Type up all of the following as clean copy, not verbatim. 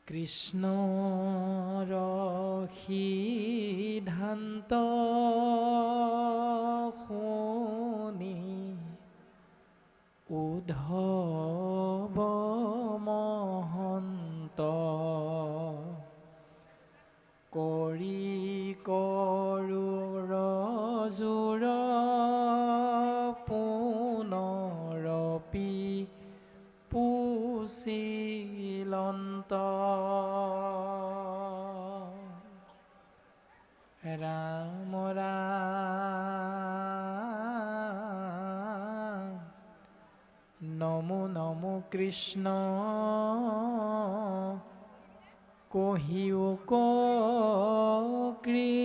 কৃষ্ণৰ সিদ্ধান্ত শুনি উদ্ধৱ মহন্ত কৰি কৰোৰ পুনৰপি পুছিলন্ত ৰাম ৰাম নমো নমো কৃষ্ণ কহিও কৃপাময়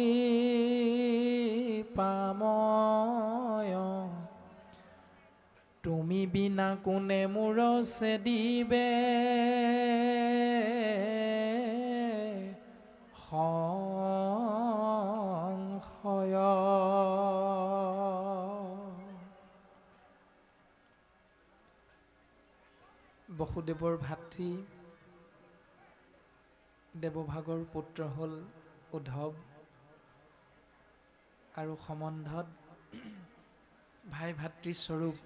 তুমি বিনা কোনে মোৰ চেদিবে সংশয়। বসুদেৱৰ ভাতৃ দেৱভাগৰ পুত্ৰ হ'ল উদ্ধৱ আৰু সম্বন্ধত ভাই ভাতৃস্বৰূপ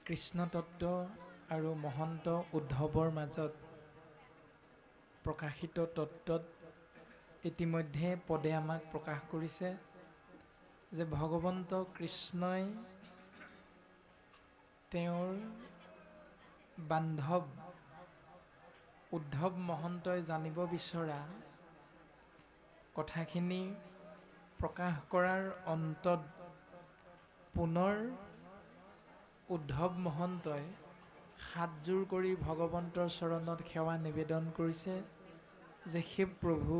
কৃষ্ণ তত্ত্ব আৰু মহন্ত উদ্ধৱৰ মাজত প্ৰকাশিত তত্ত্বত ইতিমধ্যে পদে আমাক প্ৰকাশ কৰিছে যে ভগৱন্ত কৃষ্ণই তেওঁৰ বান্ধৱ উদ্ধৱ মহন্তই জানিব বিচৰা কথাখিনি প্ৰকাশ কৰাৰ অন্তত পুনৰ উদ্ধৱ মহন্তই হাতযোৰ কৰি ভগৱন্তৰ চৰণত সেৱা নিবেদন কৰিছে যে হে প্ৰভু,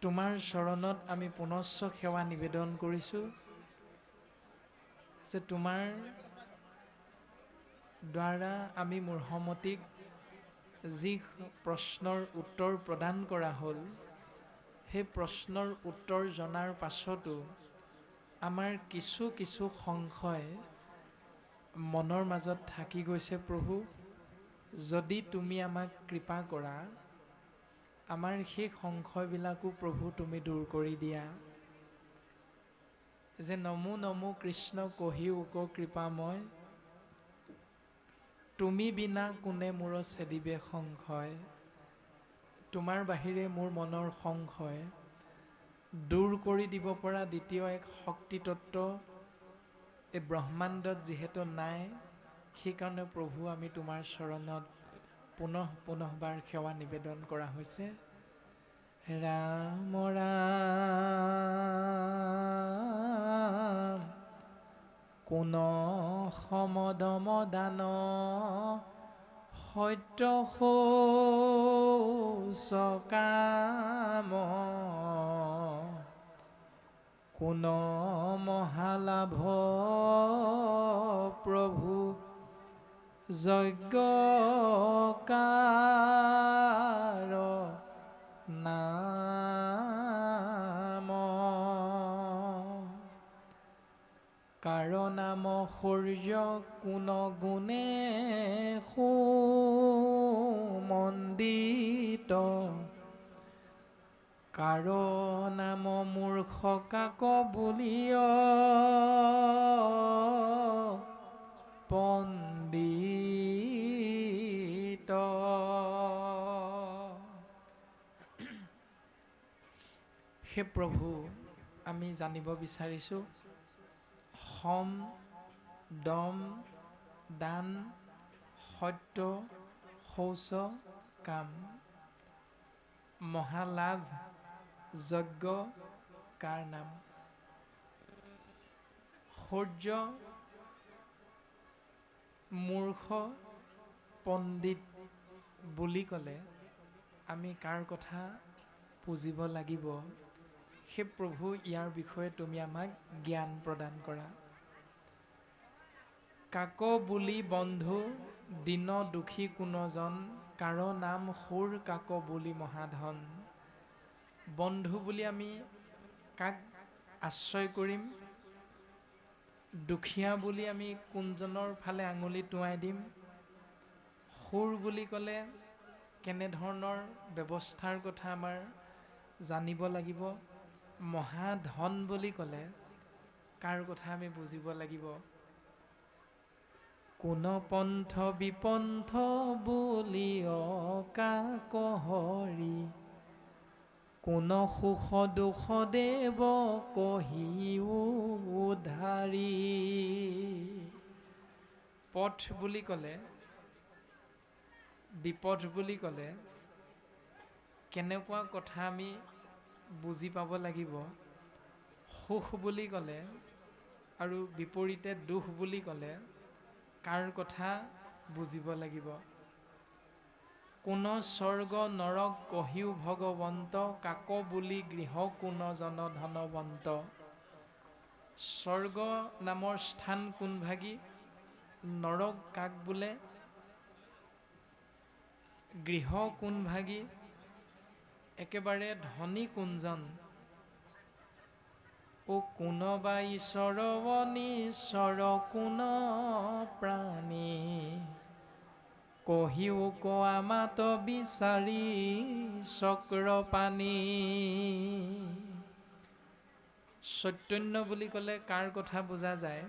তোমাৰ চৰণত আমি পুনশ্চ সেৱা নিবেদন কৰিছোঁ যে তোমাৰ দ্বাৰা আমি মূঢ়মতীক যি প্ৰশ্নৰ উত্তৰ প্ৰদান কৰা হ'ল সেই প্ৰশ্নৰ উত্তৰ জনাৰ পাছতো আমাৰ কিছু কিছু সংশয় মনৰ মাজত থাকি গৈছে প্ৰভু। যদি তুমি আমাক কৃপা কৰা আমাৰ সেই সংশয়বিলাকো প্ৰভু তুমি দূৰ কৰি দিয়া যে নমো নমো কৃষ্ণ কহিও কৃপাময় তুমি বিনা কোনে মোৰ চেদিবে সংশয়। তোমাৰ বাহিৰে মোৰ মনৰ সংশয় দূৰ কৰি দিব পৰা দ্বিতীয় এক শক্তি তত্ত্ব এই ব্ৰহ্মাণ্ডত যিহেতু নাই, সেইকাৰণে প্ৰভু আমি তোমাৰ চৰণত পুনঃবাৰ সেৱা নিবেদন কৰা হৈছে। ৰাম ৰাম কোন সমদম দান সত্য সকাম কোন মহালাভ প্ৰভু যজ্ঞকাৰ নাম কাৰ নাম সূৰ্য কোন গুণে সুমন্দিত কাৰ নাম মূৰ্খ কাক বুলিয় পণ্ডিত। হে প্ৰভু, আমি জানিব বিচাৰিছোঁ সম দম দান সত্য শৌচ কাম মহালাভ যজ্ঞ কাৰ নাম। সূৰ্য মূৰ্খ পণ্ডিত বুলি ক'লে আমি কাৰ কথা পুজিব লাগিব? হে প্ৰভু, ইয়াৰ বিষয়ে তুমি আমাক জ্ঞান প্ৰদান কৰা। কাক বুলি বন্ধু দিন দুখী কোনজন কাৰ নাম সুৰ কাক বুলি মহাধন। বন্ধু বুলি আমি কাক আশ্ৰয় কৰিম? দুখীয়া বুলি আমি কোনজনৰ ফালে আঙুলি টোৱাই দিম? সুৰ বুলি ক'লে কেনেধৰণৰ ব্যৱস্থাৰ কথা আমাৰ জানিব লাগিব। মহাধন বুলি ক'লে কাৰ কথা আমি বুজিব লাগিব। কোন পন্থ বিপন্থ বুলি অকাকহৰি, কোন সুখ দুখ দেৱ কহি উদ্ধাৰি। পথ বুলি ক'লে, বিপথ বুলি ক'লে কেনেকুৱা কথা আমি বুজি পাব লাগিব। সুখ বুলি ক'লে আৰু বিপৰীতে দুখ বুলি ক'লে কাৰ কথা বুজিব লাগিব। কোন স্বৰ্গ নৰক কহিও ভগৱন্ত, কাক বুলি গৃহ কোন জন ধনৱন্ত। স্বৰ্গ নামৰ স্থান কোনভাগী, নৰক কাক বোলে, গৃহ কোনভাগী, একেবাৰে ধনী কোনজন। ও কোনবা ঈশ্বৰ নিশ্চৰ কোন প্ৰাণী, কহিও কোৱা মাত বিচাৰি চক্ৰপাণি। চৈতন্য বুলি ক'লে কাৰ কথা বুজা যায়,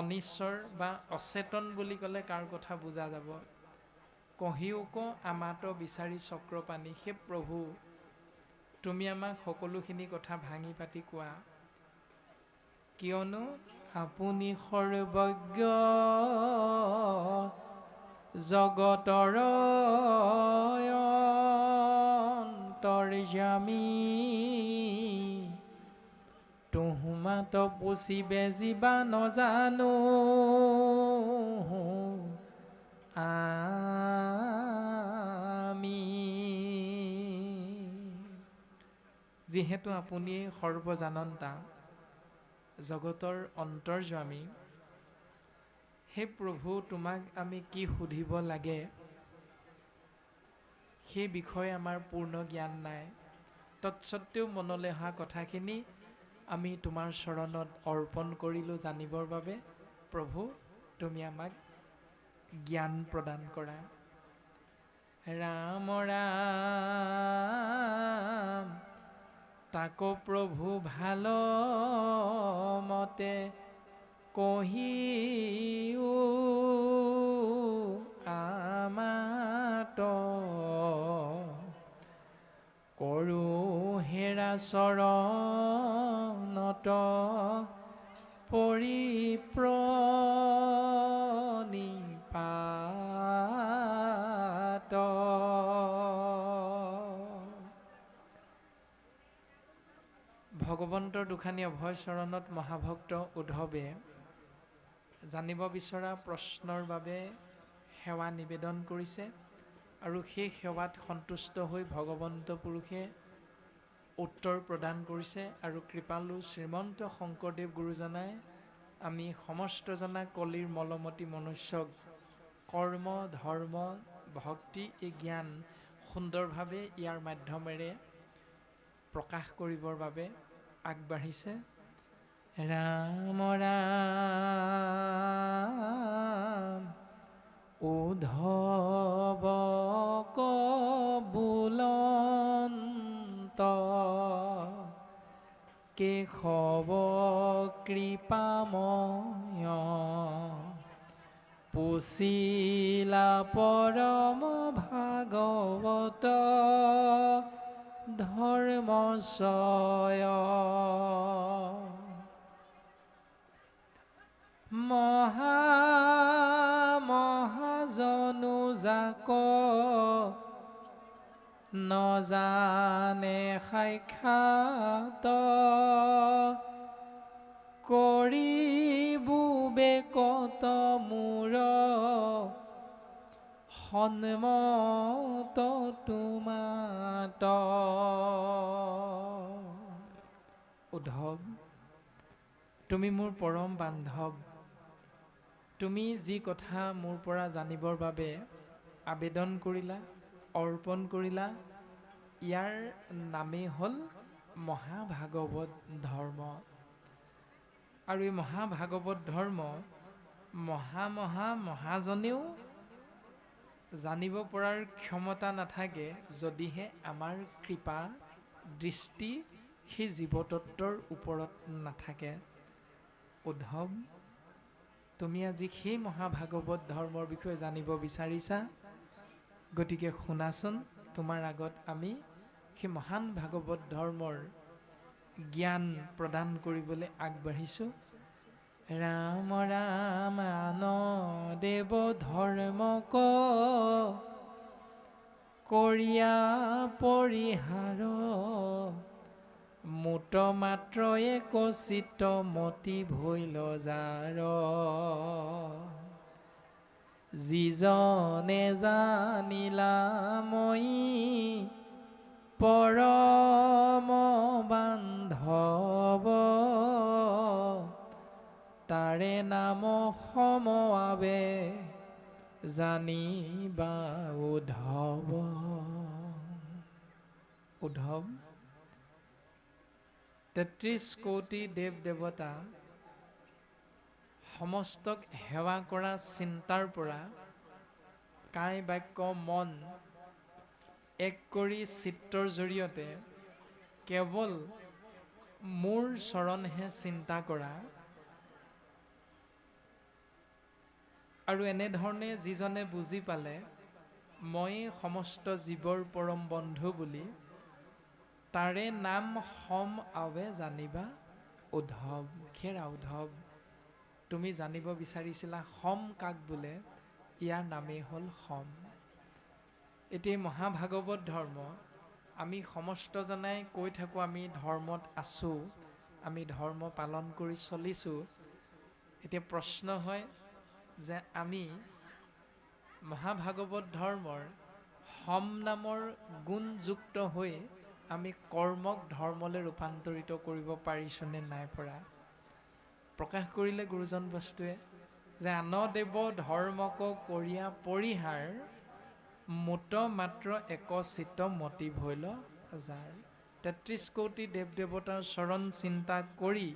অনিশ্বৰ বা অচেতন বুলি ক'লে কাৰ কথা বুজা যাব। কহিও ক আমাত বিচাৰি চক্ৰপাণি, সেই প্ৰভু তুমি আমাক সকলোখিনি কথা ভাঙি পাতি কোৱা। কিয়নো আপুনি সৰ্বজ্ঞ জগতৰ অন্তৰ্যামী, তুহুমাত পুচিবে জীৱা নজানো আমি। যিহেতু আপুনি সৰ্বজানন্তা, জগতৰ অন্তৰ্যামী, হে প্ৰভু তোমাক আমি কি সুধিব লাগে সেই বিষয়ে আমাৰ পূৰ্ণ জ্ঞান নাই। তৎসত্বেও মনলৈ অহা কথাখিনি আমি তোমাৰ চৰণত অৰ্পণ কৰিলোঁ জানিবৰ বাবে। প্ৰভু তুমি আমাক জ্ঞান প্ৰদান কৰা। ৰাম ৰাম তাকো প্ৰভু ভাল মতে কহিও আমাত, কৰো হেৰা চৰণত পৰিপ্ৰণিপাত। ভগৱন্তৰ দুখানি অভয় চৰণত মহাভক্ত উদ্ধৱে জানিব বিচৰা প্ৰশ্নৰ বাবে সেৱা নিবেদন কৰিছে আৰু সেই সেৱাত সন্তুষ্ট হৈ ভগৱন্ত পুৰুষে উত্তৰ প্ৰদান কৰিছে। আৰু কৃপালু শ্ৰীমন্ত শংকৰদেৱ গুৰুজনাই আমি সমস্ত জনা কলিৰ মলমতি মনুষ্যক কৰ্ম ধৰ্ম ভক্তি এই জ্ঞান সুন্দৰভাৱে ইয়াৰ মাধ্যমেৰে প্ৰকাশ কৰিবৰ বাবে আগবাঢ়িছে। ৰাম ৰাম উদ্ধৱ কবুলন্ত, কেশৱ কৃপাময়, পুছিলা পৰম ভাগৱত ধৰ্মচয়। মহা মহাজনো যাক নজানে সাক্ষাৎ, কৰিবু বেকত মূৰ সন্মত তোমাত। উদ্ধৱ তুমি মোৰ পৰম বান্ধৱ, তুমি যি কথা মোৰ পৰা জানিবৰ বাবে আবেদন কৰিলা, অৰ্পণ কৰিলা, ইয়াৰ নামেই হ'ল মহাভাগৱত ধৰ্ম। আৰু এই মহাভাগৱত ধৰ্ম মহাজনেও জানিব পৰাৰ ক্ষমতা নাথাকে যদিহে আমাৰ কৃপা দৃষ্টি সেই জীৱতত্বৰ ওপৰত নাথাকে। উদ্ধৱ, তুমি আজি সেই মহাভাগৱত ধৰ্মৰ বিষয়ে জানিব বিচাৰিছা, গতিকে শুনাচোন। তোমাৰ আগত আমি সেই মহান ভাগৱত ধৰ্মৰ জ্ঞান প্ৰদান কৰিবলৈ আগবাঢ়িছোঁ। ৰাম ৰাম আন দেৱ ধৰ্ম কৰিয়া পৰিহাৰ, মুত মাত্ৰ এক চিত্ত মতি ভৈল যাৰ, যিজনে জানিলা মই পৰম বান্ধৱ, তাৰে নাম সমৱাবে জানিবা উদ্ধৱ। উদ্ধৱ, ৩৩ কোটি দেৱ দেৱতা সমস্তক সেৱা কৰা চিন্তাৰ পৰা কায় বাক্য মন এক কৰি চিত্ৰৰ জৰিয়তে কেৱল মোৰ চৰণহে চিন্তা কৰা, আৰু এনেধৰণে যিজনে বুজি পালে মই সমস্ত জীৱৰ পৰম বন্ধু বুলি, তাৰে নাম সম আৱে জানিবা উদ্ধৱ। খেৰা উদ্ধৱ, তুমি জানিব বিচাৰিছিলা সম কাক বোলে, ইয়াৰ নামেই হ'ল সম। এতিয়া মহাভাগৱত ধৰ্ম আমি সমস্তজনাই কৈ থাকোঁ আমি ধৰ্মত আছোঁ, আমি ধৰ্ম পালন কৰি চলিছোঁ। এতিয়া প্ৰশ্ন হয় যে আমি মহাভাগৱত ধৰ্মৰ সম নামৰ গুণযুক্ত হৈ আমি কৰ্মক ধৰ্মলৈ ৰূপান্তৰিত কৰিব পাৰিছোঁনে নাই পৰা। প্ৰকাশ কৰিলে গুৰুজন বস্তুৱে যে আন দেৱ ধৰ্মক কৰিয়া পৰিহাৰ, মুত মাত্ৰ এক চিত্ত মতি ভৈল যাৰ। ৩৩ কোটি দেৱ দেৱতাৰ চৰণ চিন্তা কৰি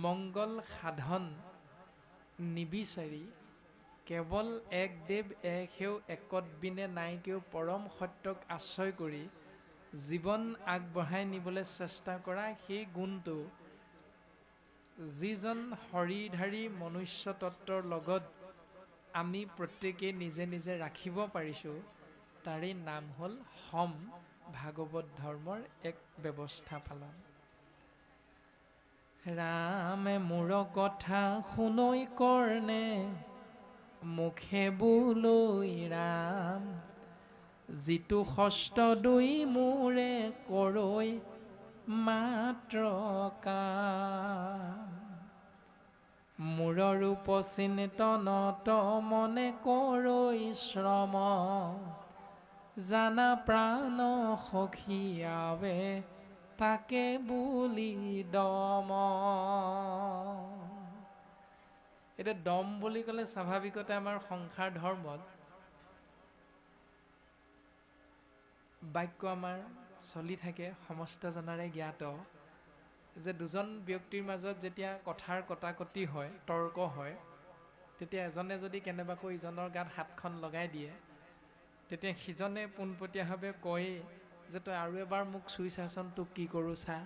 মংগল সাধন নিবিচাৰি কেৱল এক দেৱ এক সেও একত বিনে নাইকেও পৰম সত্যক আশ্ৰয় কৰি জীৱন আগবঢ়াই নিবলৈ চেষ্টা কৰা সেই গুণটো যিজন শৰীৰধাৰী মনুষ্য তত্ত্বৰ লগত আমি প্ৰত্যেকেই নিজে নিজে ৰাখিব পাৰিছোঁ, তাৰেই নাম হ'ল সম ভাগৱত ধৰ্মৰ এক ব্যৱস্থা পালন। ৰামে মোৰ কথা শুনৈ কৰ্ণে, মুখে বোলৈ ৰাম, যিটো হস্ত দুই মোৰে কৰৈ মাত্ৰ কাম, মূৰৰ উপচিন্তনত মনে কৰৈ শ্ৰম, জানা প্ৰাণ সখী আৱে তাকে বুলি দম। এতিয়া দম বুলি ক'লে স্বাভাৱিকতে আমাৰ সংসাৰ ধৰ্মত বাক্য আমাৰ চলি থাকে, সমস্ত জনাৰে জ্ঞাত যে দুজন ব্যক্তিৰ মাজত যেতিয়া কথাৰ কটাকটি হয়, তৰ্ক হয়, তেতিয়া এজনে যদি কেনেবাকৈ ইজনৰ গাত হাতখন লগাই দিয়ে, তেতিয়া সিজনে পোনপটীয়াভাৱে কয় যে তই আৰু এবাৰ মোক চুই চাচোন, তোক কি কৰোঁ চা।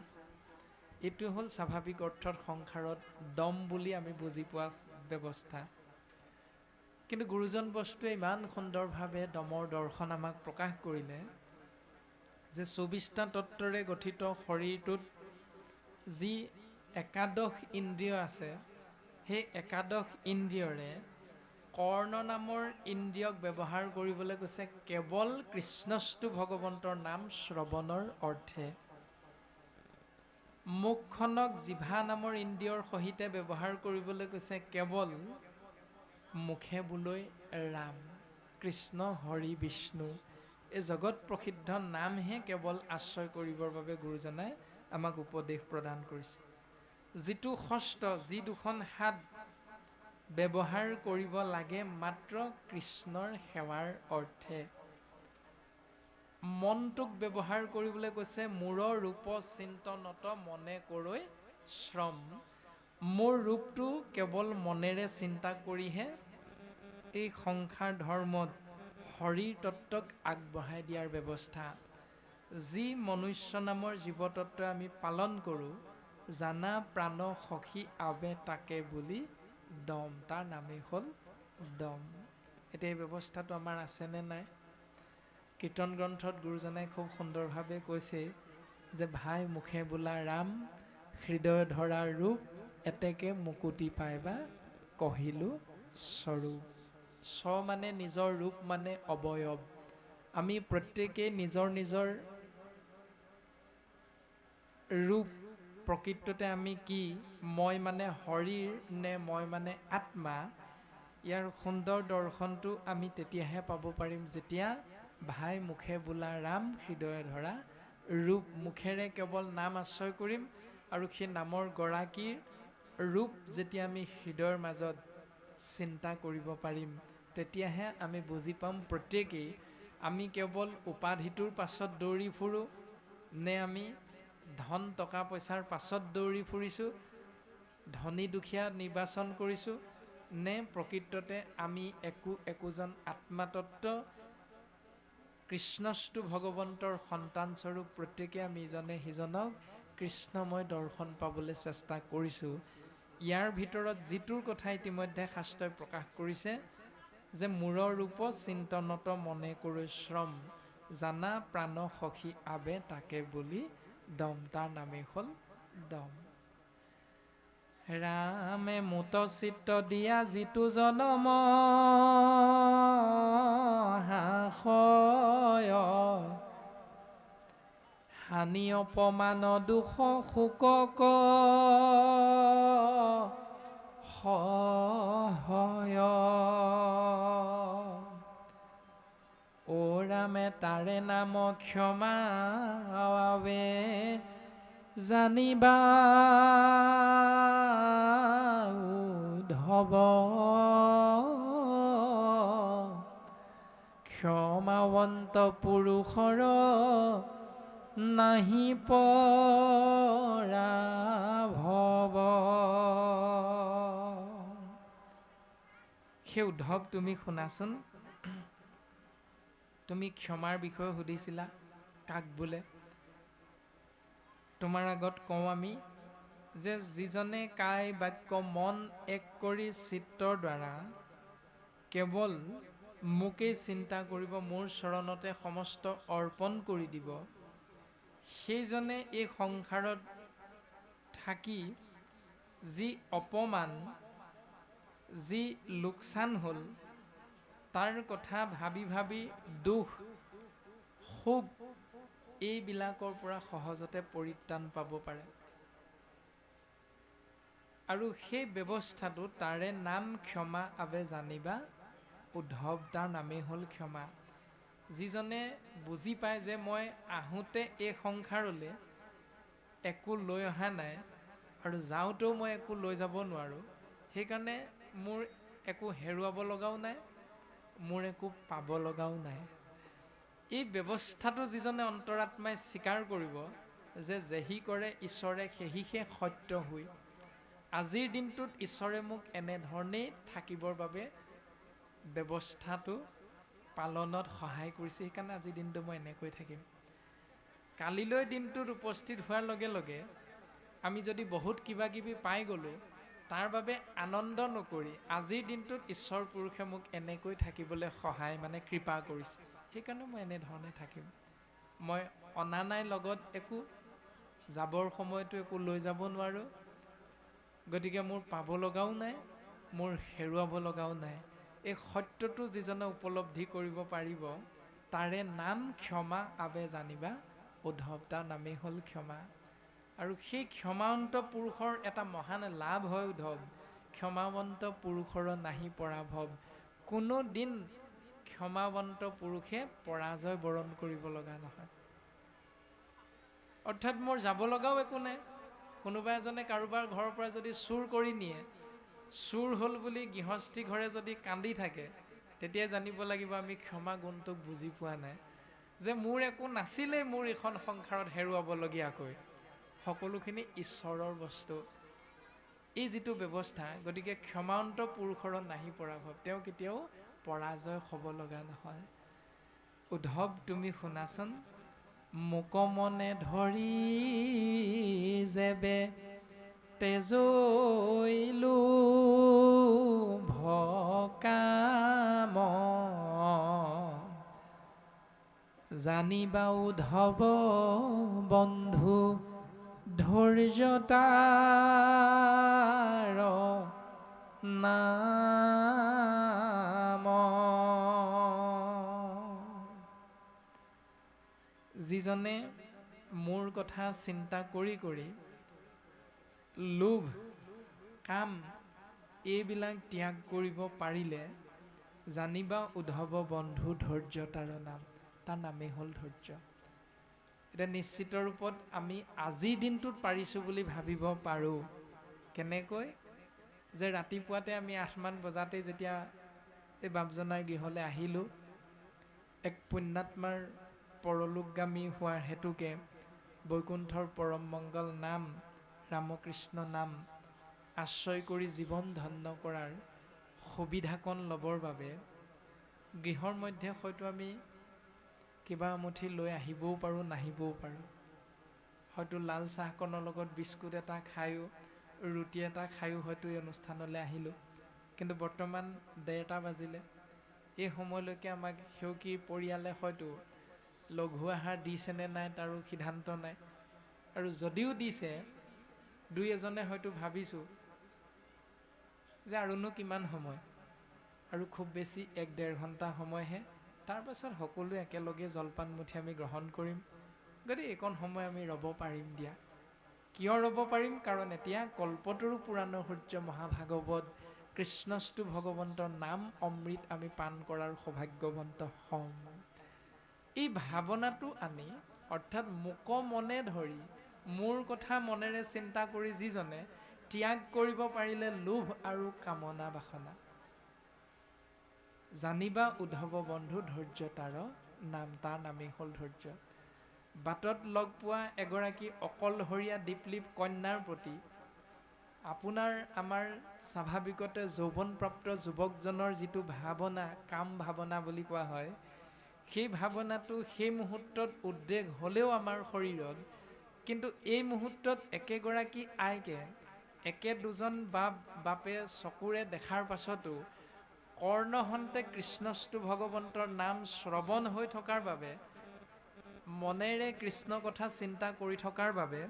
এইটো হ'ল স্বাভাৱিক অৰ্থত সংসাৰত দম বুলি আমি বুজি পোৱা ব্যৱস্থা। কিন্তু গুৰুজন বস্তুৱে ইমান সুন্দৰভাৱে দমৰ দৰ্শন আমাক প্ৰকাশ কৰিলে যে ২৪টা তত্ত্বৰে গঠিত শৰীৰটোত যি একাদশ ইন্দ্ৰিয় আছে, সেই একাদশ ইন্দ্ৰিয়ৰে কৰ্ণ নামৰ ইন্দ্ৰিয়ক ব্যৱহাৰ কৰিবলৈ কৈছে কেৱল কৃষ্ণস্তু ভগৱন্তৰ নাম শ্ৰৱণৰ অৰ্থে। মুখখনক জিভা নামৰ ইন্দ্ৰিয়ৰ সহিতে ব্যৱহাৰ কৰিবলৈ কৈছে কেৱল মুখে বোলৈ ৰাম, কৃষ্ণ হৰি বিষ্ণু, এই জগত প্ৰসিদ্ধ নামহে কেৱল আশ্ৰয় কৰিবৰ বাবে গুৰুজনাই আমাক উপদেশ প্ৰদান কৰিছে। যিটো হস্ত, যি দুখন হাত ব্যৱহাৰ কৰিব লাগে মাত্ৰ কৃষ্ণৰ সেৱাৰ অৰ্থে। মনটোক ব্যৱহাৰ কৰিবলৈ কৈছে মূৰৰ ৰূপ চিন্তনত মনে কৰৈ শ্ৰম। মোৰ ৰূপটো কেৱল মনেৰে চিন্তা কৰিহে এই সংসাৰ ধৰ্মত হৰিৰ তত্ত্বক আগবঢ়াই দিয়াৰ ব্যৱস্থা। যি মনুষ্য নামৰ জীৱতত্ত্ব আমি পালন কৰোঁ, জানা প্ৰাণ সখী আবে তাকে বুলি দম, তাৰ নামেই হ'ল দম। এতিয়া এই ব্যৱস্থাটো আমাৰ আছেনে নাই? কীৰ্তন গ্ৰন্থত গুৰুজনাই খুব সুন্দৰভাৱে কৈছে যে ভাই মুখে বোলা ৰাম, হৃদয় ধৰা ৰূপ, এতেকে মুকুতি পাইবা কহিলো স্বৰূপ। স্ব মানে নিজৰ, ৰূপ মানে অৱয়ব। আমি প্ৰত্যেকেই নিজৰ নিজৰ ৰূপ। প্ৰকৃততে আমি কি? মই মানে শৰীৰ নে মই মানে আত্মা? ইয়াৰ সুন্দৰ দৰ্শনটো আমি তেতিয়াহে পাব পাৰিম যেতিয়া ভাই মুখে বোলা ৰাম, হৃদয়ে ধৰা ৰূপ। মুখেৰে কেৱল নাম আশ্ৰয় কৰিম আৰু সেই নামৰ গৰাকীৰ ৰূপ যেতিয়া আমি হৃদয়ৰ মাজত চিন্তা কৰিব পাৰিম, তেতিয়াহে আমি বুজি পাম প্ৰত্যেকেই আমি কেৱল উপাধিটোৰ পাছত দৌৰি ফুৰোঁ, নে আমি ধন টকা পইচাৰ পাছত দৌৰি ফুৰিছোঁ, ধনী দুখীয়া নিৰ্বাচন কৰিছোঁ, নে প্ৰকৃততে আমি একোজন আত্মাতত্ত্ব কৃষ্ণস্তু ভগৱন্তৰ সন্তানস্বৰূপ প্ৰত্যেকে আমি ইজনে সিজনক কৃষ্ণময় দৰ্শন পাবলৈ চেষ্টা কৰিছোঁ। ইয়াৰ ভিতৰত যিটোৰ কথা ইতিমধ্যে শাস্ত্ৰই প্ৰকাশ কৰিছে যে মূৰৰ ৰূপ চিন্তনত মনে কৰি শ্ৰম, জানা প্ৰাণ সখী আবে তাকে বুলি দম, তাৰ নামেই হ'ল দম। ৰামে মুত চিত্ত দিয়া যিটো জনম হাসয়, হানি অপমান দুখ শোকক সহয়। ও ৰামে তাৰে নাম ক্ষমা আবে জানিবা উদ্ধৱ, ক্ষমাৱন্ত পুৰুষৰ নাহি পৰাভৱ। সেই উদ্ধৱ তুমি শুনাচোন, তুমি ক্ষমাৰ বিষয়ে সুধিছিলা কাক বোলে? তোমাৰ আগত কওঁ আমি যে যিজনে কায় বাক্য মন এক কৰি চিত্তৰ দ্বাৰা কেৱল মোকেই চিন্তা কৰিব, মোৰ চৰণতে সমস্ত অৰ্পণ কৰি দিব, সেইজনে এই সংসাৰত থাকি যি অপমান, যি লোকচান হ'ল, তাৰ কথা ভাবি ভাবি দুখ সুখ এইবিলাকৰ পৰা সহজতে পৰিত্ৰাণ পাব পাৰে। আৰু সেই ব্যৱস্থাটো তাৰে নাম ক্ষমা আবে জানিবা উদ্ধৱ, তাৰ নামেই হ'ল ক্ষমা। যিজনে বুজি পায় যে মই আহোঁতে এই সংসাৰলৈ একো লৈ অহা নাই আৰু যাওঁতেও মই একো লৈ যাব নোৱাৰোঁ, সেইকাৰণে মোৰ একো হেৰুৱাব লগাও নাই, মোৰ একো পাব লগাও নাই। এই ব্যৱস্থাটো যিজনে অন্তৰাত্মাই স্বীকাৰ কৰিব যে যেহি কৰে ঈশ্বৰে সেহিহে সত্য হৈ, আজিৰ দিনটোত ঈশ্বৰে মোক এনেধৰণেই থাকিবৰ বাবে ব্যৱস্থাটো পালনত সহায় কৰিছে, সেইকাৰণে আজিৰ দিনটো মই এনেকৈ থাকিম। কালিলৈ দিনটোত উপস্থিত হোৱাৰ লগে লগে আমি যদি বহুত কিবা কিবি পাই গ'লোঁ, তাৰ বাবে আনন্দ নকৰি আজিৰ দিনটোত ঈশ্বৰ পুৰুষে মোক এনেকৈ থাকিবলৈ সহায় মানে কৃপা কৰিছে, সেইকাৰণে মই এনেধৰণে থাকিম। মই অনা নাই লগত একো, যাবৰ সময়তো একো লৈ যাব নোৱাৰোঁ, গতিকে মোৰ পাব লগাও নাই, মোৰ হেৰুৱাব লগাও নাই। এই সত্যটো যিজনে উপলব্ধি কৰিব পাৰিব, তাৰে নাম ক্ষমা আবে জানিবা উদ্ধৱ, তাৰ নামেই হ'ল ক্ষমা। আৰু সেই ক্ষমাৱন্ত পুৰুষৰ এটা মহান লাভ হয় উদ্ধৱ, ক্ষমাৱন্ত পুৰুষৰ নাহি পৰাভৱ। কোনো দিন ক্ষমাৱন্ত পুৰুষে পৰাজয় বৰণ কৰিব লগা নহয়। অৰ্থাৎ মোৰ যাব লগাও একো নাই। কোনোবা এজনে কাৰোবাৰ ঘৰৰ পৰা যদি চুৰ কৰি নিয়ে, চুৰ হ'ল বুলি গৃহস্থী ঘৰে যদি কান্দি থাকে, তেতিয়াই জানিব লাগিব আমি ক্ষমা গুণটোক বুজি পোৱা নাই, যে মোৰ একো নাছিলেই মোৰ এইখন সংসাৰত হেৰুৱাবলগীয়াকৈ, সকলোখিনি ঈশ্বৰৰ বস্তু। এই যিটো ব্যৱস্থা, গতিকে ক্ষমাৱন্ত পুৰুষৰ নাহি পৰাভৱ, তেওঁ কেতিয়াও পৰাজয় হ'ব লগা নহয়। উদ্ধৱ তুমি শুনাচোন, মোক মনে ধৰি যেবে তেজৈলো ভকাম জানিবা উদ্ধৱ বন্ধু ধৈৰ্যতাৰ নাম। যিজনে মোৰ কথা চিন্তা কৰি কৰি লোভ কাম এইবিলাক ত্যাগ কৰিব পাৰিলে, জানিবা উদ্ধৱ বন্ধু ধৈৰ্যতাৰ নাম। তাৰ নামেই হ'ল ধৈৰ্য। এতিয়া নিশ্চিত ৰূপত আমি আজিৰ দিনটোত পাৰিছোঁ বুলি ভাবিব পাৰোঁ। কেনেকৈ? যে ৰাতিপুৱাতে আমি 8মান বজাতে যেতিয়া এই বাপজনাৰ গৃহলৈ আহিলোঁ, এক পুণ্যাত্মাৰ পৰলোকগামী হোৱাৰ হেতুকে বৈকুণ্ঠৰ পৰম মংগল নাম, ৰামকৃষ্ণ নাম আশ্ৰয় কৰি জীৱন ধন্য কৰাৰ সুবিধাকণ ল'বৰ বাবে গৃহৰ মধ্যে হয়তো আমি কিবা এমুঠি লৈ আহিবও পাৰোঁ, নাহিবও পাৰোঁ। হয়তো লাল চাহকণৰ লগত বিস্কুট এটা খায়ো, ৰুটি এটা খায়ো হয়তো এই অনুষ্ঠানলৈ আহিলোঁ। কিন্তু বৰ্তমান 1:30 বাজিলে। এই সময়লৈকে আমাক সেউকী পৰিয়ালে হয়তো লঘু আহাৰ দিছেনে নাই তাৰো সিদ্ধান্ত নাই। আৰু যদিও দিছে, দুই এজনে হয়তো ভাবিছোঁ যে আৰুনো কিমান সময়, আৰু খুব বেছি 1-1.5 ঘণ্টা সময়হে, তাৰপাছত সকলোৱে একেলগে জলপান মুঠি আমি গ্ৰহণ কৰিম। গতিকে এইকণ সময় আমি ৰ'ব পাৰিম দিয়া। কিয় ৰ'ব পাৰিম? কাৰণ এতিয়া কল্পতৰু পুৰাণৰ সূৰ্য মহাভাগৱত কৃষ্ণস্তু ভগৱন্তৰ নাম অমৃত আমি পান কৰাৰ সৌভাগ্যৱন্ত হ'ম। এই ভাৱনাটো আনি, অৰ্থাৎ মোক মনে ধৰি মোৰ কথা মনেৰে চিন্তা কৰি যিজনে ত্যাগ কৰিব পাৰিলে লোভ আৰু কামনা বাসনা, জানিবা উদ্ধৱ বন্ধু ধৈৰ্যতাৰ নাম। তাৰ নামেই হ'ল ধৈৰ্য। বাটত লগ পোৱা এগৰাকী অকলশৰীয়া দীপলীপ কন্যাৰ প্ৰতি আপোনাৰ আমাৰ স্বাভাৱিকতে যৌৱনপ্ৰাপ্ত যুৱকজনৰ যিটো ভাৱনা, কাম ভাৱনা বুলি কোৱা হয়, সেই ভাৱনাটো সেই মুহূৰ্তত উদ্ৰেক হ'লেও আমাৰ শৰীৰত, কিন্তু এই মুহূৰ্তত একেগৰাকী আইকে একে দুজন বাপে চকুৰে দেখাৰ পাছতো কৰ্ণহন্তে কৃষ্ণস্তু ভগৱন্তৰ নাম শ্ৰৱণ হৈ থকাৰ বাবে, মনেৰে কৃষ্ণ কথা চিন্তা কৰি থকাৰ বাবে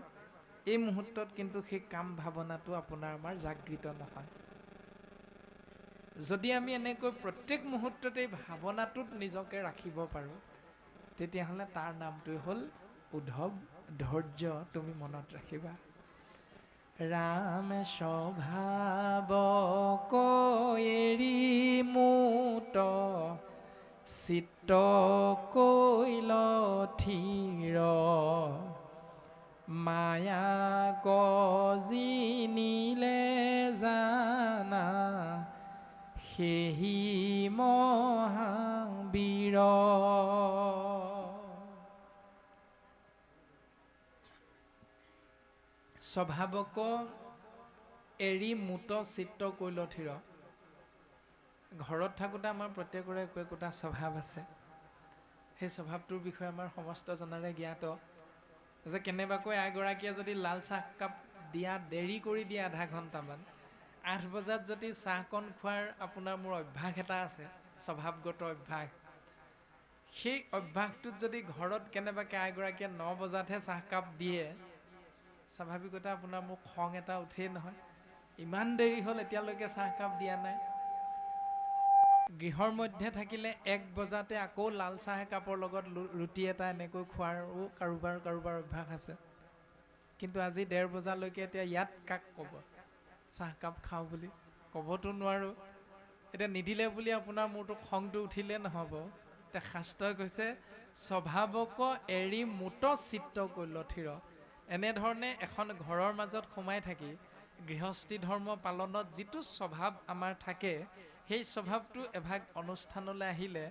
এই মুহূৰ্তত কিন্তু সেই কাম ভাৱনাটো আপোনাৰ আমাৰ জাগৃত নহয়। যদি আমি এনেকৈ প্ৰত্যেক মুহূৰ্ততে ভাৱনাটোত নিজকে ৰাখিব পাৰোঁ, তেতিয়াহ'লে তাৰ নামটোৱে হ'ল উদ্ধৱ ধৈৰ্য। তুমি মনত ৰাখিবা। ৰাম স্বভাৱ এৰি মুত চিত্ত কৈল থিৰ, মায়া গজি নিলে জানা সেহি মহাবীৰ। স্বভাৱক এৰি মুত চিত্ত কৈল থিৰ। ঘৰত থাকোঁতে আমাৰ প্ৰত্যেকৰে একো একোটা স্বভাৱ আছে। সেই স্বভাৱটোৰ বিষয়ে আমাৰ সমস্ত জনৰে জ্ঞাত যে কেনেবাকৈ এগৰাকীয়ে যদি লাল চাহকাপ দিয়া দেৰি কৰি দিয়ে আধা ঘণ্টামান, 8 বজাত যদি চাহকণ খোৱাৰ আপোনাৰ মোৰ অভ্যাস এটা আছে, স্বভাৱগত অভ্যাস, সেই অভ্যাসটোত যদি ঘৰত কেনেবাকৈ এগৰাকীয়ে 9 বজাতহে চাহকাপ দিয়ে, স্বাভাৱিকতে আপোনাৰ মোৰ খং এটা উঠেই নহয়। ইমান দেৰি হ'ল এতিয়ালৈকে চাহকাপ দিয়া নাই। গৃহৰ মধ্যে থাকিলে 1 বজাতে আকৌ লাল চাহ একাপৰ লগত ৰুটি এটা এনেকৈ খোৱাৰো কাৰোবাৰ অভ্যাস আছে। কিন্তু আজি 1:30 বজালৈকে এতিয়া ইয়াত কাক ক'ব চাহকাপ খাওঁ বুলি? ক'বতো নোৱাৰোঁ। এতিয়া নিদিলে বুলি আপোনাৰ মোৰতো খংটো উঠিলে নহ'ব। এতিয়া শাস্ত্ৰই কৈছে স্বভাৱক এৰি মুত চিত্ত কৈল থিৰ। এনেধৰণে এখন ঘৰৰ মাজত সোমাই থাকি গৃহস্থী ধৰ্ম পালনত যিটো স্বভাৱ আমাৰ থাকে, সেই স্বভাৱটো এভাগ অনুষ্ঠানলৈ আহিলে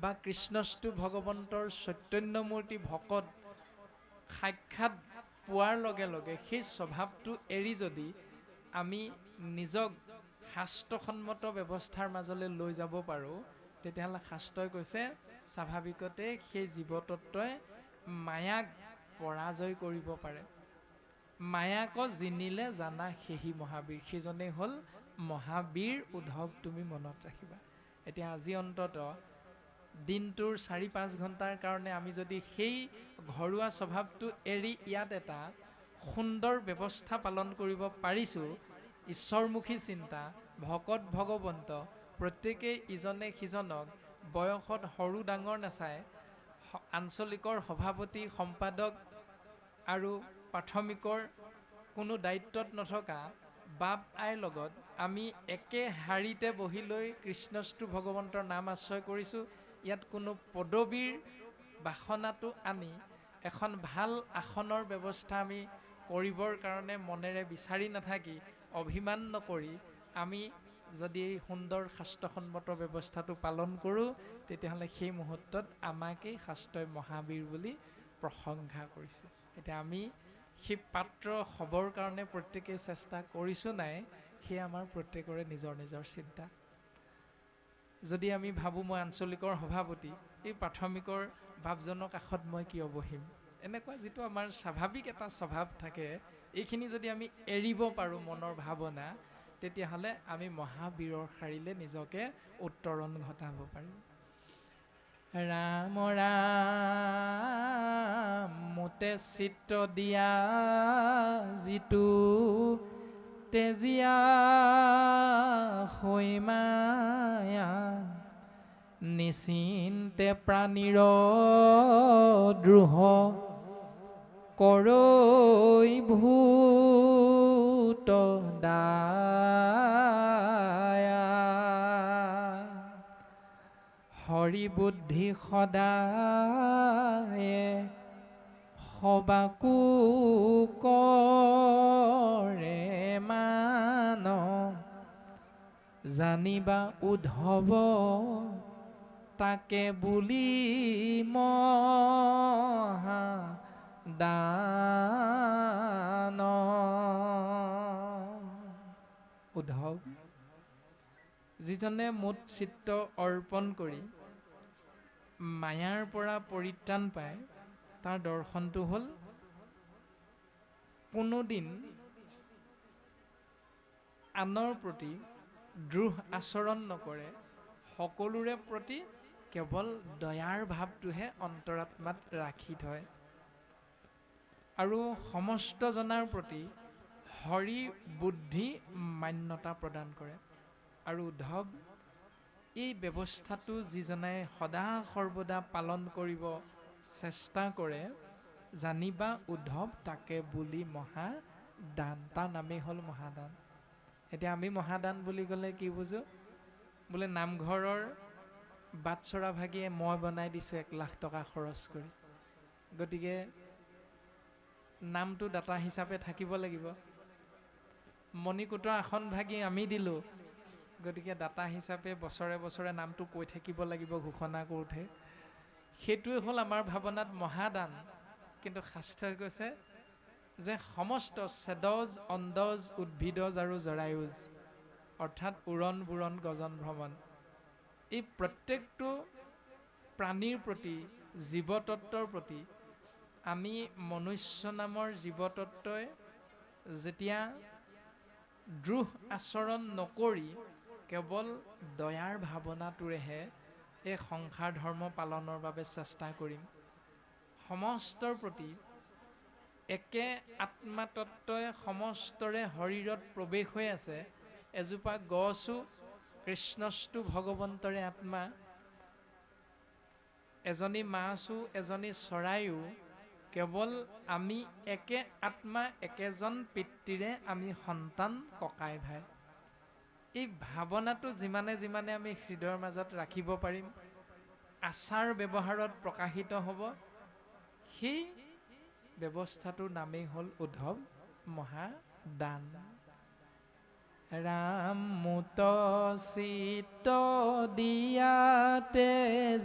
বা কৃষ্ণস্তু ভগৱন্তৰ চৈতন্যমূৰ্তি ভকত সাক্ষাৎ পোৱাৰ লগে লগে সেই স্বভাৱটো এৰি যদি আমি নিজক শাস্ত্ৰসন্মত ব্যৱস্থাৰ মাজলৈ লৈ যাব পাৰোঁ, তেতিয়াহ'লে শাস্ত্ৰই কৈছে স্বাভাৱিকতে সেই জীৱতত্বই মায়াক পৰাজয় কৰিব পাৰে। মায়াক জিনিলে জানা সেহি মহাবীৰ, সেইজনেই হ'ল মহাবীৰ উদ্ধৱ, তুমি মনত ৰাখিবা। এতিয়া আজি অন্তত দিনটোৰ ৪-৫ ঘণ্টাৰ কাৰণে আমি যদি সেই ঘৰুৱা স্বভাৱটো এৰি ইয়াত এটা সুন্দৰ ব্যৱস্থা পালন কৰিব পাৰিছোঁ, ঈশ্বৰমুখী চিন্তা, ভকত ভগৱন্ত, প্ৰত্যেকেই ইজনে সিজনক বয়সত সৰু ডাঙৰ নাচায়, আঞ্চলিকৰ সভাপতি সম্পাদক আৰু প্ৰাথমিকৰ কোনো দায়িত্বত নথকা বাপ আইৰ লগত আমি একে শাৰীতে বহি লৈ কৃষ্ণস্তু ভগৱন্তৰ নাম আশ্ৰয় কৰিছোঁ। ইয়াত কোনো পদবীৰ বাসনাটো আনি এখন ভাল আসনৰ ব্যৱস্থা আমি কৰিবৰ কাৰণে মনেৰে বিচাৰি নাথাকি, অভিমান নকৰি আমি যদি এই সুন্দৰ শাস্ত্ৰসন্মত ব্যৱস্থাটো পালন কৰোঁ, তেতিয়াহ'লে সেই মুহূৰ্তত আমাকেই শাস্ত্ৰই মহাবীৰ বুলি প্ৰশংসা কৰিছে। এতিয়া আমি সেই পাত্ৰ হ'বৰ কাৰণে প্ৰত্যেকেই চেষ্টা কৰিছোঁ নাই, সেয়া আমাৰ প্ৰত্যেকৰে নিজৰ নিজৰ চিন্তা। যদি আমি ভাবোঁ মই আঞ্চলিকৰ সভাপতি, এই প্ৰাথমিকৰ বাপজনৰ কাষত মই কিয় বহিম, এনেকুৱা যিটো আমাৰ স্বাভাৱিক এটা স্বভাৱ থাকে, এইখিনি যদি আমি এৰিব পাৰোঁ মনৰ ভাৱনা, তেতিয়াহ'লে আমি মহাবীৰৰ শাৰীলে নিজকে উত্তৰণ ঘটাব পাৰিম। ৰাম ৰাম মোতে চিত্ৰ দিয়া যিটো তেজীয়া হৈ মায়া, নিচিন্তে প্ৰাণীৰ দ্ৰোহ কৰৈ ভূত দায়া, হৰি বুদ্ধি সদায়ে সবাকো কৰে মান, জানিবা উদ্ধৱ তাকে বুলি মহা দান। উদ্ধৱ, যিজনে মুঠ চিত্ত অৰ্পণ কৰি মায়াৰ পৰা পৰিত্ৰাণ পায়, তাৰ দৰ্শনটো হ'ল কোনোদিন আনৰ প্ৰতি দ্ৰোহ আচৰণ নকৰে, সকলোৰে প্ৰতি কেৱল দয়াৰ ভাৱটোহে অন্তৰাত্মাত ৰাখি থয়, আৰু সমস্ত জনাৰ প্ৰতি হৰি বুদ্ধি মান্যতা প্ৰদান কৰে। আৰু উদ্ধৱ, এই ব্যৱস্থাটো যিজনে সদা সৰ্বদা পালন কৰিব চেষ্টা কৰে, জানিবা উদ্ধৱ তাকে বুলি মহাদান, তাৰ নামেই হ'ল মহাদান। এতিয়া আমি মহাদান বুলি ক'লে কি বুজো? বোলে নামঘৰৰ বাটচৰা ভাগিয়ে মই বনাই দিছোঁ 1 লাখ টকা খৰচ কৰি, গতিকে নামটো দাতা হিচাপে থাকিব লাগিব। মণিকূটৰ আসন ভাগি আমি দিলোঁ, গতিকে দাতা হিচাপে বছৰে বছৰে নামটো কৈ থাকিব লাগিব ঘোষণা কৰোঁতে। সেইটোৱে হ'ল আমাৰ ভাৱনাত মহাদান। কিন্তু শাস্ত্ৰই কৈছে যে সমস্ত ছেদজ, অন্দজ, উদ্ভিদজ আৰু জৰায়ুজ, অৰ্থাৎ উৰণ বুৰণ গজন ভ্ৰমণ, এই প্ৰত্যেকটো প্ৰাণীৰ প্ৰতি, জীৱতত্বৰ প্ৰতি আমি মনুষ্য নামৰ জীৱতত্বই যেতিয়া দ্ৰোহ আচৰণ নকৰি কেৱল দয়াৰ ভাৱনাটোৰেহে এই সংসাৰ ধৰ্ম পালনৰ বাবে চেষ্টা কৰিম। সমস্তৰ প্ৰতি একে আত্মাতত্বই সমস্তৰে শৰীৰত প্ৰৱেশ হৈ আছে। এজোপা গছো কৃষ্ণস্তু ভগৱন্তৰে আত্মা, এজনী মাছো এজনী চৰাইও কেৱল আমি একে আত্মা, একেজন পিতৃৰে আমি সন্তান, ককাই ভাই। এই ভাৱনাটো যিমানে যিমানে আমি হৃদয়ৰ মাজত ৰাখিব পাৰিম, আচাৰ ব্যৱহাৰত প্ৰকাশিত হ'ব, সেই ব্যৱস্থাটোৰ নামেই হ'ল উদ্ধৱ মহাদান। ৰাম মুত চিত্ত দিয়াতে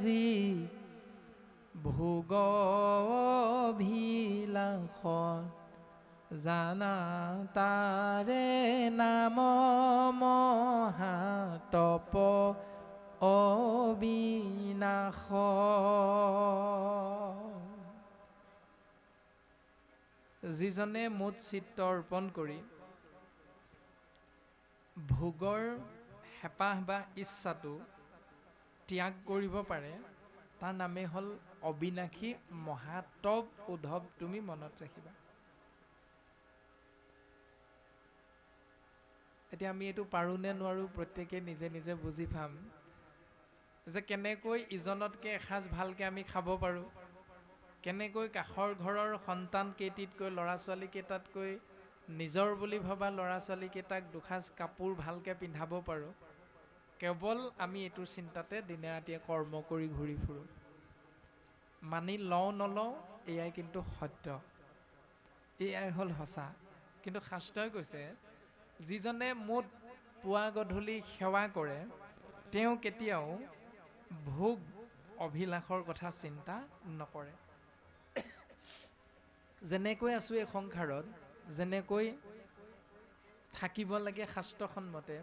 যি ভোগ অভিলাষ, জানা তাৰে নাম মহাতপ বিনাশ। যিজনে মুঠ চিত্ত অৰ্পণ কৰি ভোগৰ হেঁপাহ বা ইচ্ছাটো ত্যাগ কৰিব পাৰে, তাৰ নামেই হ'ল অবিনাশী মহাতপ উদ্ধৱ। তুমি মনত ৰাখিবা। এতিয়া আমি এইটো পাৰোঁ নে নোৱাৰোঁ প্ৰত্যেকে নিজে নিজে বুজি পাম যে কেনেকৈ ইজনতকৈ এসাঁজ ভালকৈ আমি খাব পাৰোঁ, কেনেকৈ কাষৰ ঘৰৰ সন্তান কেইটিতকৈ ল'ৰা ছোৱালীকেইটাতকৈ নিজৰ বুলি ভবা ল'ৰা ছোৱালীকেইটাক দুসাঁজ কাপোৰ ভালকৈ পিন্ধাব পাৰোঁ। কেৱল আমি এইটোৰ চিন্তাতে দিনে ৰাতিয়ে কৰ্ম কৰি ঘূৰি ফুৰোঁ। মানি লওঁ নলওঁ এয়াই কিন্তু সত্য, এয়াই হ'ল সঁচা। কিন্তু শাস্ত্ৰই কৈছে যিজনে মুঠ পুৱা গধূলি সেৱা কৰে তেওঁ কেতিয়াও ভোগ অভিলাষৰ কথা চিন্তা নকৰে। যেনেকৈ আছোঁ এই সংসাৰত, যেনেকৈ থাকিব লাগে শাস্ত্ৰসন্মতে,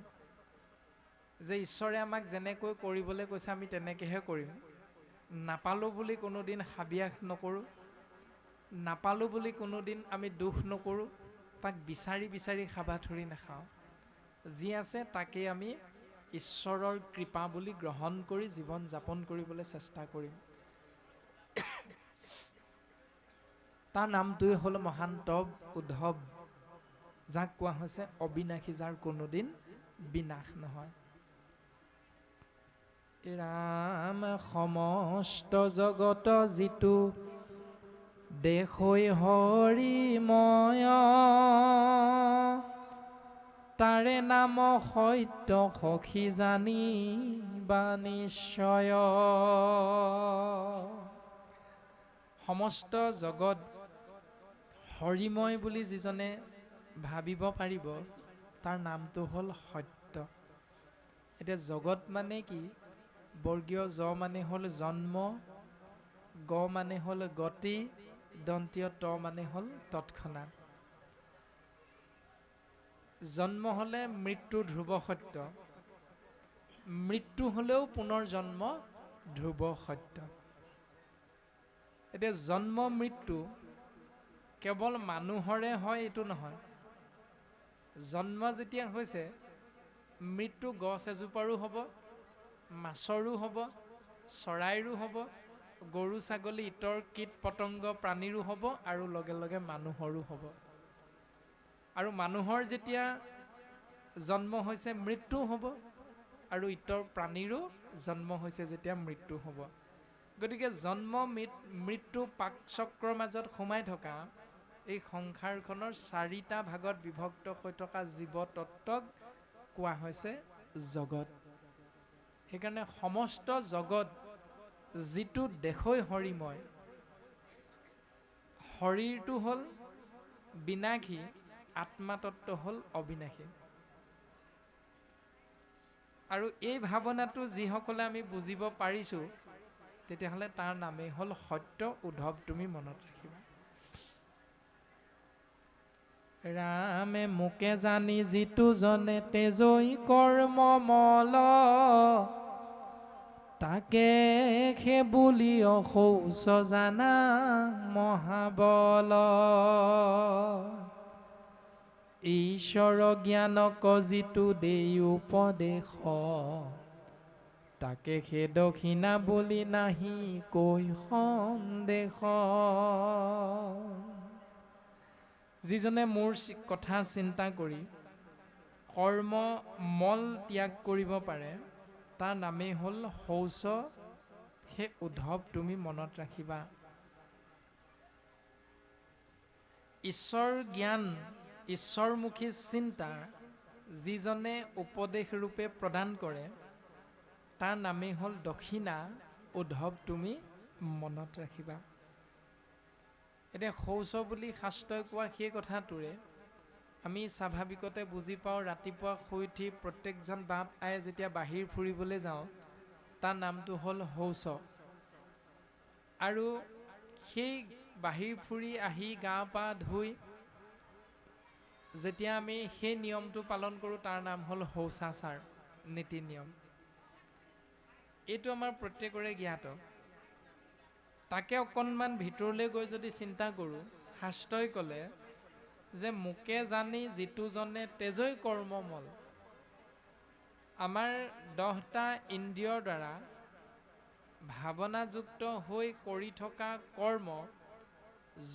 যে ঈশ্বৰে আমাক যেনেকৈ কৰিবলৈ কৈছে আমি তেনেকৈহে কৰিম। নাপালোঁ বুলি কোনোদিন হাবিয়াস নকৰোঁ, নাপালোঁ বুলি কোনোদিন আমি দুখ নকৰোঁ, তাক বিচাৰি বিচাৰি হাবাথুৰি নাখাওঁ। যি আছে তাকেই আমি ঈশ্বৰৰ কৃপা বুলি গ্ৰহণ কৰি জীৱন যাপন কৰিবলৈ চেষ্টা কৰিম। তাৰ নামটোৱে হ'ল মহান্তৱ উদ্ধৱ, যাক কোৱা হৈছে অবিনাশী, যাৰ কোনোদিন বিনাশ নহয়। ৰাম সমস্ত জগত যিটো দেশৈ হৰিময়, তাৰে নাম সত্য সখী জানিবা নিশ্চয়। সমস্ত জগত হৰিময় বুলি যিজনে ভাবিব পাৰিব তাৰ নামটো হ'ল সত্য। এতিয়া জগত মানে কি? বৰ্গীয় জ মানে হ'ল জন্ম, গ মানে হ'ল গতি, দন্তীয় ত মানে হ'ল তৎক্ষণাৎ। জন্ম হ'লে মৃত্যু ধ্ৰুৱ সত্য, মৃত্যু হ'লেও পুনৰ জন্ম ধ্ৰুৱ সত্য। এতিয়া জন্ম মৃত্যু কেৱল মানুহৰে হয় এইটো নহয়। জন্ম যেতিয়া হৈছে মৃত্যু গছ এজোপাৰো হ'ব, মাছৰো হ'ব, চৰাইৰো হ'ব, গৰু ছাগলী ইতৰ কীট পতংগ প্ৰাণীৰো হ'ব, আৰু লগে লগে মানুহৰো হ'ব। আৰু মানুহৰ যেতিয়া জন্ম হৈছে মৃত্যু হ'ব, আৰু ইতৰ প্ৰাণীৰো জন্ম হৈছে যেতিয়া মৃত্যু হ'ব। গতিকে জন্ম মৃত্যু পাকচক্ৰৰ মাজত সোমাই থকা এই সংসাৰখনৰ চাৰিটা ভাগত বিভক্ত হৈ থকা জীৱ তত্ত্বক কোৱা হৈছে জগত। সেইকাৰণে সমস্ত জগত যিটো দেশৈ হৰিময়, শৰীৰটো হ'ল বিনাশী, আত্মাতত্ত্ব হ'ল অবিনাশী। আৰু এই ভাৱনাটো যিসকলে আমি বুজিব পাৰিছোঁ তেতিয়াহ'লে তাৰ নামেই হ'ল সত্য উদ্ধৱ। তুমি মনত ৰাখিবা। ৰামে মোকে জানি যিটো জনে তেজৈ কৰ্ম মল, তাকে সে বুলি অশৌচ জানা মহাবল। ঈশ্বৰ জ্ঞানক যিটো দেই উপদেশ, তাকে সে দক্ষিণা বুলি নাহি কৈ সন্দেহ। যিজনে মোৰ কথা চিন্তা কৰি কৰ্ম মল ত্যাগ কৰিব পাৰে তাৰ নামেই হ'ল শৌচ। সেই উদ্ধৱ তুমি মনত ৰাখিবা। ঈশ্বৰ জ্ঞান, ঈশ্বৰমুখী চিন্তা যিজনে উপদেশ ৰূপে প্ৰদান কৰে তাৰ নামেই হ'ল দক্ষিণা। উদ্ধৱ তুমি মনত ৰাখিবা। এতিয়া শৌচ বুলি শাস্ত্ৰই কোৱা সেই কথাটোৰে আমি স্বাভাৱিকতে বুজি পাওঁ, ৰাতিপুৱা শুই উঠি প্ৰত্যেকজন বাপ আয়ে যেতিয়া বাহিৰ ফুৰিবলৈ যাওঁ তাৰ নামটো হ'ল শৌচ। আৰু সেই বাহিৰ ফুৰি আহি গা পা ধুই যেতিয়া আমি সেই নিয়মটো পালন কৰোঁ তাৰ নাম হ'ল শৌচাচাৰ, নীতি নিয়ম। এইটো আমাৰ প্ৰত্যেকৰে জ্ঞাত। তাকে অকণমান ভিতৰলৈ গৈ যদি চিন্তা কৰোঁ, শাস্ত্ৰই ক'লে যে মোকে জানি যিটো জনে তেজৈ কৰ্মমল। আমাৰ 10টা ইন্দ্ৰিয়ৰ দ্বাৰা ভাৱনাযুক্ত হৈ কৰি থকা কৰ্ম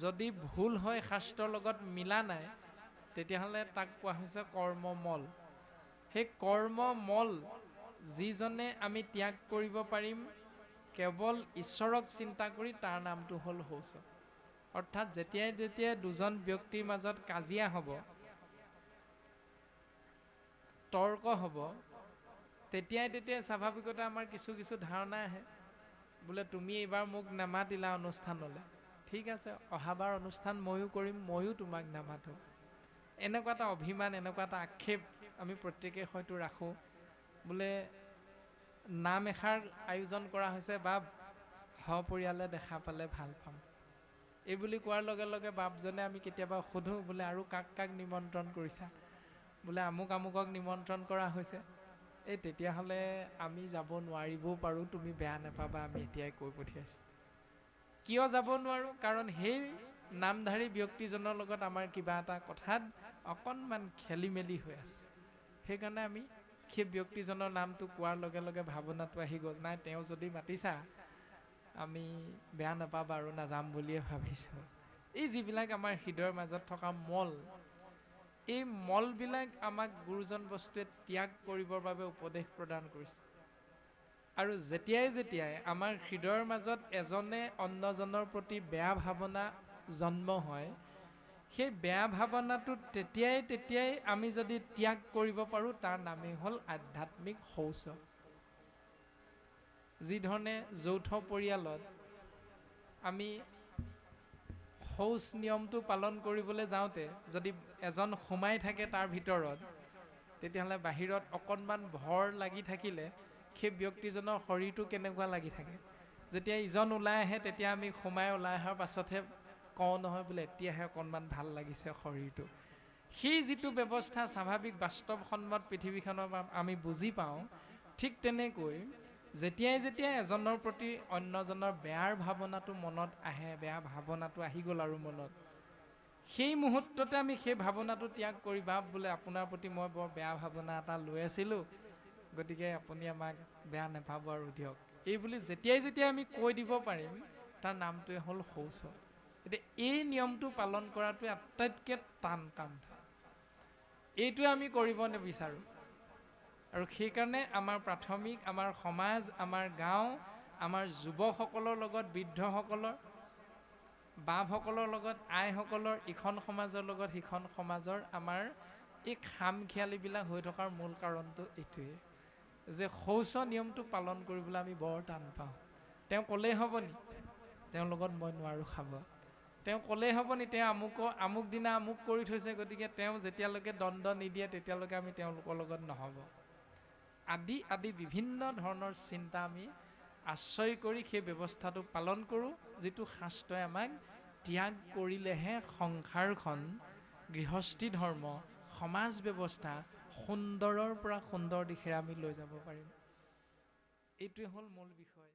যদি ভুল হয়, শাস্ত্ৰৰ লগত মিলা নাই, তেতিয়াহ'লে তাক কোৱা হৈছে কৰ্মমল। সেই কৰ্মমল যিজনে আমি ত্যাগ কৰিব পাৰিম কেৱল ঈশ্বৰক চিন্তা কৰি, তাৰ নামটো হ'ল শৌচ। অৰ্থাৎ যেতিয়াই দুজন ব্যক্তিৰ মাজত কাজিয়া হ'ব, তৰ্ক হ'ব, তেতিয়াই স্বাভাৱিকতে আমাৰ কিছু ধাৰণা আহে। বোলে তুমি এইবাৰ মোক নামাতিলা অনুষ্ঠানলৈ, ঠিক আছে, অহাবাৰ অনুষ্ঠান ময়ো কৰিম, ময়ো তোমাক নামাতো। এনেকুৱা এটা অভিমান, এনেকুৱা এটা আক্ষেপ আমি প্ৰত্যেকে হয়তো ৰাখোঁ। বোলে নাম এষাৰ আয়োজন কৰা হৈছে, বা সপৰিয়ালে দেখা পালে ভাল পাম, এই বুলি কোৱাৰ লগে লগে বাপজনে আমি কেতিয়াবা সোধোঁ, বোলে আৰু কাক কাক নিমন্ত্ৰণ কৰিছা? বোলে আমুকক নিমন্ত্ৰণ কৰা হৈছে। তেতিয়াহ'লে আমি যাব নোৱাৰিবও পাৰোঁ, তুমি বেয়া নাপাবা, আমি এতিয়াই কৈ পঠিয়াইছোঁ। কিয় যাব নোৱাৰোঁ? কাৰণ সেই নামধাৰী ব্যক্তিজনৰ লগত আমাৰ কিবা এটা কথাত অকণমান খেলি মেলি হৈ আছে। সেইকাৰণে আমি সেই ব্যক্তিজনৰ নামটো কোৱাৰ লগে লগে ভাৱনাটো আহি গ'ল, নাই তেওঁ যদি মাতিছা আমি বেয়া নাপাবা আৰু নাযাম বুলিয়ে ভাবিছোঁ। এই যিবিলাক আমাৰ হৃদয়ৰ মাজত থকা মল, এই মলবিলাক আমাক গুৰুজন বস্তুৱে ত্যাগ কৰিবৰ বাবে উপদেশ প্ৰদান কৰিছে। আৰু যেতিয়াই আমাৰ হৃদয়ৰ মাজত এজনে অন্যজনৰ প্ৰতি বেয়া ভাৱনা জন্ম হয়, সেই বেয়া ভাৱনাটো তেতিয়াই আমি যদি ত্যাগ কৰিব পাৰোঁ, তাৰ নামেই হ'ল আধ্যাত্মিক শৌচ। যিধৰণে যৌথ পৰিয়ালত আমি শৌচ নিয়মটো পালন কৰিবলৈ যাওঁতে যদি এজন সোমাই থাকে তাৰ ভিতৰত, তেতিয়াহ'লে বাহিৰত অকণমান ভৰ লাগি থাকিলে সেই ব্যক্তিজনৰ শৰীৰটো কেনেকুৱা লাগি থাকে। যেতিয়া ইজন ওলাই আহে, তেতিয়া আমি সোমাই ওলাই অহাৰ পাছতহে কওঁ নহয়, বোলে এতিয়াহে অকণমান ভাল লাগিছে শৰীৰটো। সেই যিটো ব্যৱস্থা স্বাভাৱিক বাস্তৱসন্মত পৃথিৱীখনৰ আমি বুজি পাওঁ, ঠিক তেনেকৈ যেতিয়াই এজনৰ প্ৰতি অন্যজনৰ বেয়াৰ ভাৱনাটো মনত আহে, বেয়া ভাৱনাটো আহি গ'ল আৰু মনত, সেই মুহূৰ্ততে আমি সেই ভাৱনাটো ত্যাগ কৰি, বাপ বোলে আপোনাৰ প্ৰতি মই বৰ বেয়া ভাৱনা এটা লৈ আছিলোঁ, গতিকে আপুনি আমাক বেয়া নাপাব আৰু দিয়ক, এই বুলি যেতিয়াই আমি কৈ দিব পাৰিম, তাৰ নামটোৱে হ'ল শৌচ। এতিয়া এই নিয়মটো পালন কৰাটোৱে আটাইতকৈ টান কাম। এইটোৱে আমি কৰিব নিবিচাৰোঁ। আৰু সেইকাৰণে আমাৰ প্ৰাথমিক, আমাৰ সমাজ, আমাৰ গাঁও, আমাৰ যুৱকসকলৰ লগত বৃদ্ধসকলৰ, বাপসকলৰ লগত আইসকলৰ, ইখন সমাজৰ লগত সিখন সমাজৰ আমাৰ এই খামখিয়ালিবিলাক হৈ থকাৰ মূল কাৰণটো এইটোৱে যে শৌচ নিয়মটো পালন কৰিবলৈ আমি বৰ টান পাওঁ। তেওঁ ক'লেই হ'ব নি তেওঁৰ লগত মই নোৱাৰোঁ খাব, তেওঁ ক'লেই হ'ব নি তেওঁ আমুক দিনা আমুক কৰি থৈছে, গতিকে তেওঁ যেতিয়ালৈকে দণ্ড নিদিয়ে তেতিয়ালৈকে আমি তেওঁলোকৰ লগত নহ'ব, আদি বিভিন্ন ধৰণৰ চিন্তা আমি আশ্ৰয় কৰি সেই ব্যৱস্থাটো পালন কৰোঁ, যিটো শাস্ত্ৰই আমাক ত্যাগ কৰিলেহে সংসাৰখন, গৃহস্থী ধৰ্ম, সমাজ ব্যৱস্থা সুন্দৰৰ পৰা সুন্দৰ দিশেৰে আমি লৈ যাব পাৰিম। এইটোৱে হ'ল মূল বিষয়।